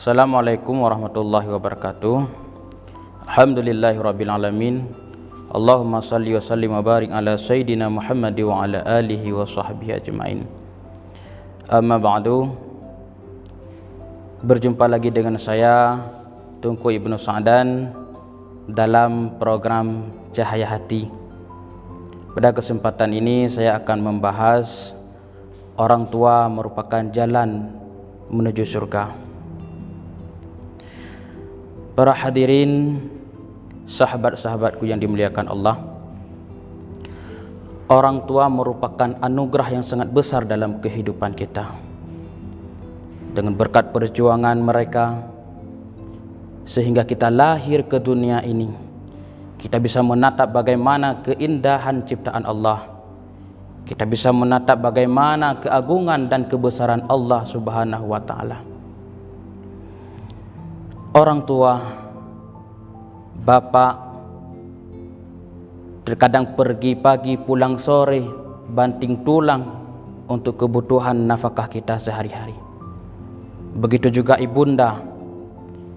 Assalamualaikum warahmatullahi wabarakatuh. Alhamdulillahirabbil alamin. Allahumma salli wa sallim wa barik ala sayyidina Muhammad wa ala alihi wa sahbihi ajmain. Amma ba'du. Berjumpa lagi dengan saya Tunku Ibnu Sa'dan dalam program Cahaya Hati. Pada kesempatan ini saya akan membahas orang tua merupakan jalan menuju surga. Para hadirin, sahabat-sahabatku yang dimuliakan Allah, orang tua merupakan anugerah yang sangat besar dalam kehidupan kita. Dengan berkat perjuangan mereka, sehingga kita lahir ke dunia ini, kita bisa menatap bagaimana keindahan ciptaan Allah. Kita bisa menatap bagaimana keagungan dan kebesaran Allah Subhanahu wa ta'ala. Orang tua, bapak, terkadang pergi pagi pulang sore, banting tulang untuk kebutuhan nafkah kita sehari-hari. Begitu juga ibunda,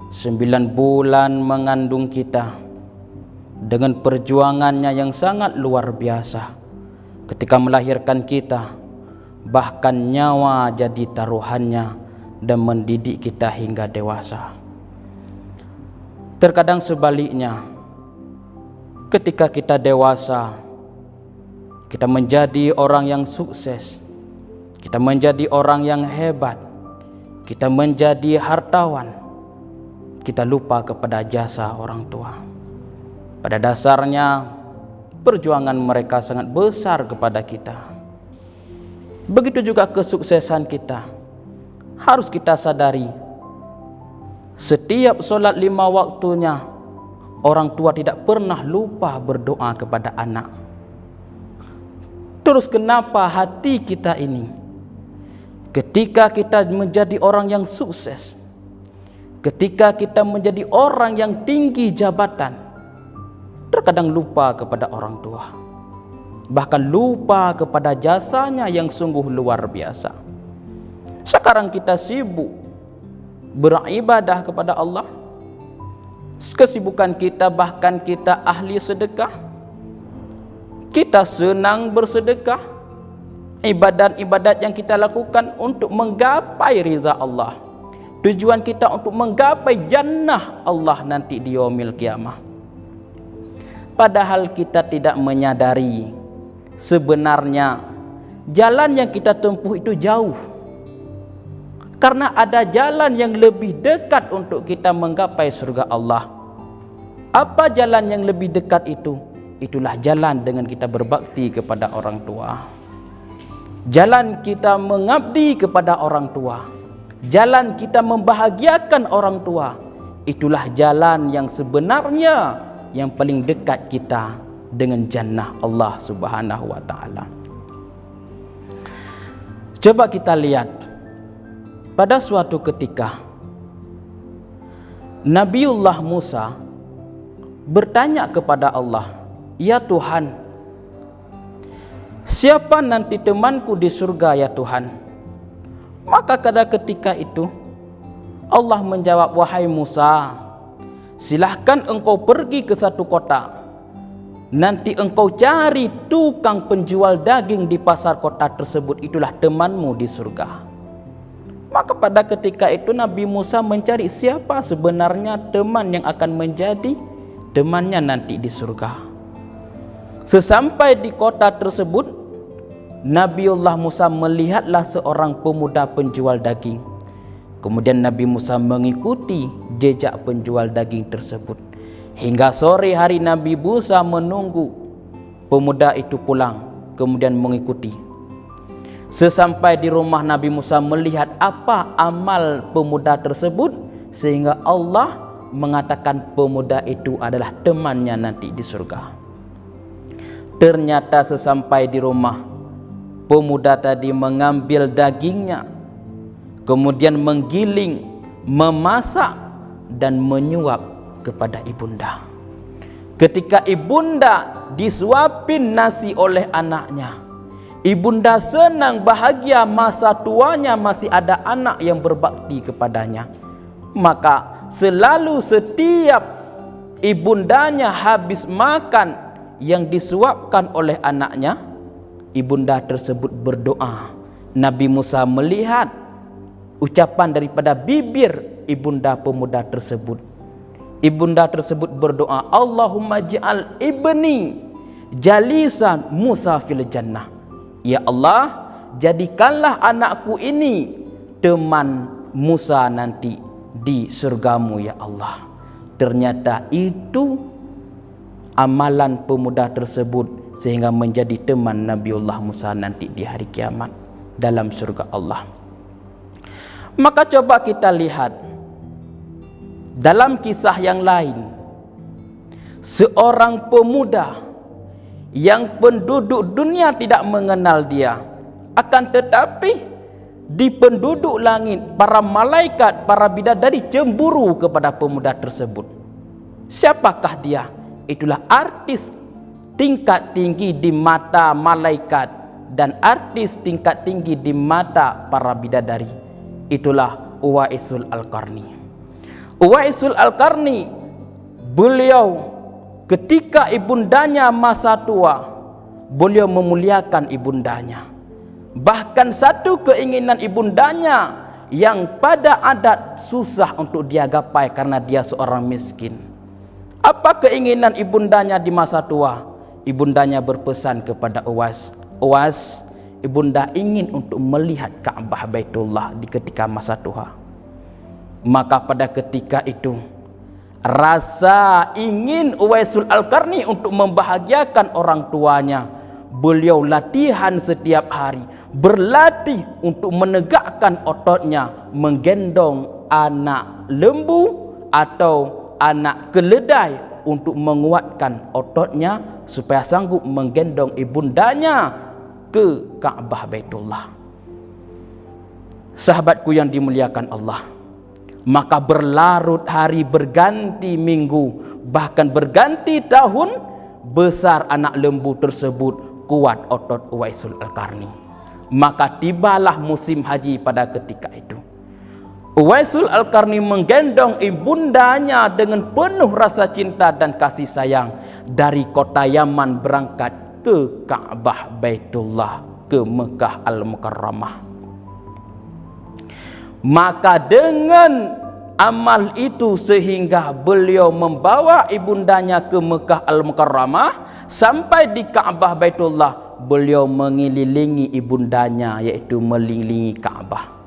9 bulan mengandung kita dengan perjuangannya yang sangat luar biasa. Ketika melahirkan kita, bahkan nyawa jadi taruhannya dan mendidik kita hingga dewasa. Terkadang sebaliknya, ketika kita dewasa, kita menjadi orang yang sukses, kita menjadi orang yang hebat, kita menjadi hartawan, kita lupa kepada jasa orang tua. Pada dasarnya, perjuangan mereka sangat besar kepada kita. Begitu juga kesuksesan kita. Harus kita sadari, setiap solat 5 waktunya, orang tua tidak pernah lupa berdoa kepada anak. Terus kenapa hati kita ini, ketika kita menjadi orang yang sukses, ketika kita menjadi orang yang tinggi jabatan, terkadang lupa kepada orang tua, bahkan lupa kepada jasanya yang sungguh luar biasa. Sekarang kita sibuk beribadah kepada Allah, kesibukan kita bahkan kita ahli sedekah, kita senang bersedekah, ibadat-ibadat yang kita lakukan untuk menggapai ridha Allah, tujuan kita untuk menggapai jannah Allah nanti di yaumil qiyamah. Padahal kita tidak menyadari sebenarnya jalan yang kita tempuh itu jauh. Karena ada jalan yang lebih dekat untuk kita menggapai surga Allah. Apa jalan yang lebih dekat itu? Itulah jalan dengan kita berbakti kepada orang tua. Jalan kita mengabdi kepada orang tua. Jalan kita membahagiakan orang tua. Itulah jalan yang sebenarnya yang paling dekat kita dengan jannah Allah Subhanahu wa ta'ala. Coba kita lihat, pada suatu ketika Nabiullah Musa bertanya kepada Allah, "Ya Tuhan, siapa nanti temanku di surga ya Tuhan?" Maka pada ketika itu Allah menjawab, "Wahai Musa, silahkan engkau pergi ke satu kota. Nanti engkau cari tukang penjual daging di pasar kota tersebut, itulah temanmu di surga." Maka pada ketika itu Nabi Musa mencari siapa sebenarnya teman yang akan menjadi temannya nanti di surga. Sesampai di kota tersebut, Nabiullah Musa melihatlah seorang pemuda penjual daging. Kemudian Nabi Musa mengikuti jejak penjual daging tersebut. Hingga sore hari Nabi Musa menunggu pemuda itu pulang, kemudian mengikuti. Sesampai di rumah, Nabi Musa melihat apa amal pemuda tersebut, sehingga Allah mengatakan pemuda itu adalah temannya nanti di surga. Ternyata sesampai di rumah, pemuda tadi mengambil dagingnya, kemudian menggiling, memasak, dan menyuap kepada ibunda. Ketika ibunda disuapin nasi oleh anaknya, ibunda senang bahagia, masa tuanya masih ada anak yang berbakti kepadanya. Maka selalu setiap ibundanya habis makan yang disuapkan oleh anaknya, ibunda tersebut berdoa. Nabi Musa melihat ucapan daripada bibir ibunda pemuda tersebut. Ibunda tersebut berdoa, Allahumma ja'al ibni jalisan Musa fil jannah. Ya Allah, jadikanlah anakku ini teman Musa nanti di surgamu ya Allah. Ternyata itu amalan pemuda tersebut sehingga menjadi teman Nabiullah Musa nanti di hari kiamat dalam surga Allah. Maka coba kita lihat dalam kisah yang lain, seorang pemuda yang penduduk dunia tidak mengenal dia, akan tetapi di penduduk langit, para malaikat, para bidadari cemburu kepada pemuda tersebut. Siapakah dia? Itulah artis tingkat tinggi di mata malaikat dan artis tingkat tinggi di mata para bidadari. Itulah Uwaisul Al-Qarni. Uwaisul Al-Qarni, beliau ketika ibundanya masa tua, beliau memuliakan ibundanya. Bahkan satu keinginan ibundanya yang pada adat susah untuk dia gapai karena dia seorang miskin. Apa keinginan ibundanya di masa tua? Ibundanya berpesan kepada Uwais, Uwais, ibunda ingin untuk melihat Ka'bah Baitullah di ketika masa tua. Maka pada ketika itu rasa ingin Uwaisul Al-Qarni untuk membahagiakan orang tuanya, beliau latihan setiap hari, berlatih untuk menegakkan ototnya, menggendong anak lembu atau anak keledai untuk menguatkan ototnya supaya sanggup menggendong ibundanya ke Ka'bah Baitullah. Sahabatku yang dimuliakan Allah, maka berlarut hari, berganti minggu, bahkan berganti tahun, besar anak lembu tersebut, kuat otot Uwaisul Al-Qarni. Maka tibalah musim haji pada ketika itu. Uwaisul Al-Qarni menggendong ibundanya dengan penuh rasa cinta dan kasih sayang dari kota Yaman berangkat ke Ka'bah Baitullah, ke Mekah Al-Mukarramah. Maka dengan amal itu sehingga beliau membawa ibundanya ke Mekah Al-Mukarramah, sampai di Ka'bah Baitullah beliau mengelilingi ibundanya, yaitu mengelilingi Ka'bah.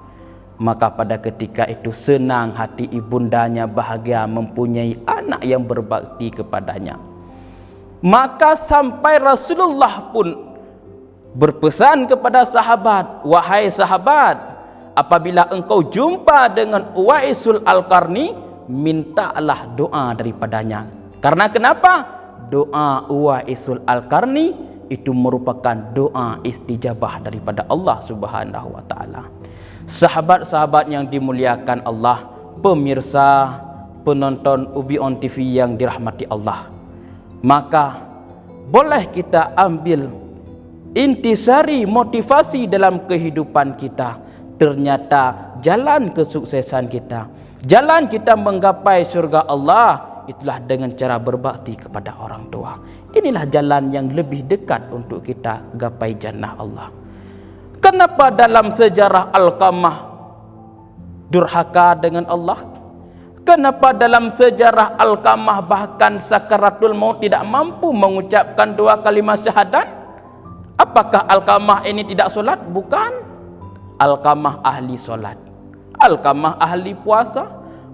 Maka pada ketika itu senang hati ibundanya, bahagia mempunyai anak yang berbakti kepadanya. Maka sampai Rasulullah pun berpesan kepada sahabat, wahai sahabat, apabila engkau jumpa dengan Uwaisul Al-Qarni, mintalah doa daripadanya. Karena kenapa? Doa Uwaisul Al-Qarni itu merupakan doa istijabah daripada Allah Subhanahu wa taala. Sahabat-sahabat yang dimuliakan Allah, pemirsa, penonton Ubi On TV yang dirahmati Allah, maka boleh kita ambil intisari motivasi dalam kehidupan kita. Ternyata jalan kesuksesan kita, jalan kita menggapai surga Allah, itulah dengan cara berbakti kepada orang tua. Inilah jalan yang lebih dekat untuk kita gapai jannah Allah. Kenapa dalam sejarah Alqamah durhaka dengan Allah? Kenapa dalam sejarah Alqamah bahkan sakaratul maut tidak mampu mengucapkan dua kalimat syahadat? Apakah Alqamah ini tidak solat? Bukan. Alqamah ahli solat, Alqamah ahli puasa,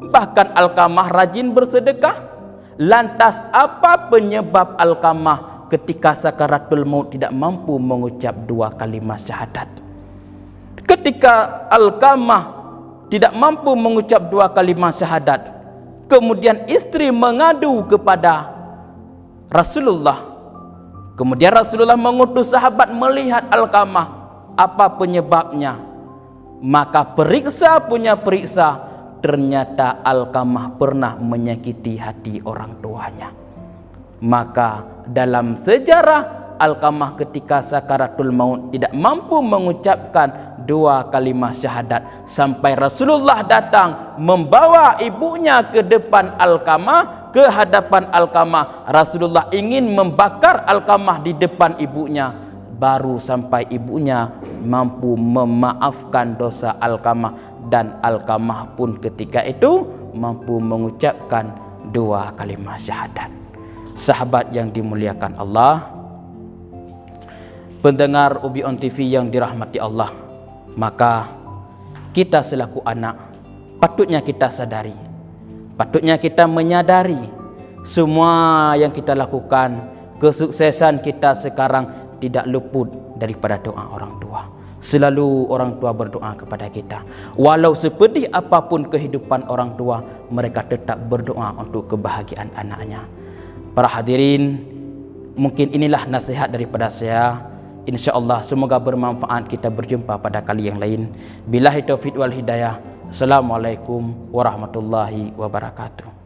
bahkan Alqamah rajin bersedekah. Lantas apa penyebab Alqamah ketika sakaratul maut tidak mampu mengucap dua kalimat syahadat? Ketika Alqamah tidak mampu mengucap dua kalimat syahadat, kemudian istri mengadu kepada Rasulullah. Kemudian Rasulullah mengutus sahabat melihat Alqamah, apa penyebabnya? Maka periksa punya periksa, ternyata Alqamah pernah menyakiti hati orang tuanya. Maka dalam sejarah Alqamah ketika sakaratul maut tidak mampu mengucapkan 2 kalimah syahadat, sampai Rasulullah datang membawa ibunya ke depan Alqamah, ke hadapan Alqamah. Rasulullah ingin membakar Alqamah di depan ibunya, baru sampai ibunya mampu memaafkan dosa Alqamah, dan Alqamah pun ketika itu mampu mengucapkan 2 kalimah syahadat. Sahabat yang dimuliakan Allah, pendengar Ubi On TV yang dirahmati Allah, maka kita selaku anak patutnya kita sadari, patutnya kita menyadari semua yang kita lakukan, kesuksesan kita sekarang tidak luput daripada doa orang tua. Selalu orang tua berdoa kepada kita. Walau sepedih apapun kehidupan orang tua, mereka tetap berdoa untuk kebahagiaan anaknya. Para hadirin, mungkin inilah nasihat daripada saya. InsyaAllah semoga bermanfaat. Kita berjumpa pada kali yang lain. Billahi taufiq wal hidayah. Assalamualaikum warahmatullahi wabarakatuh.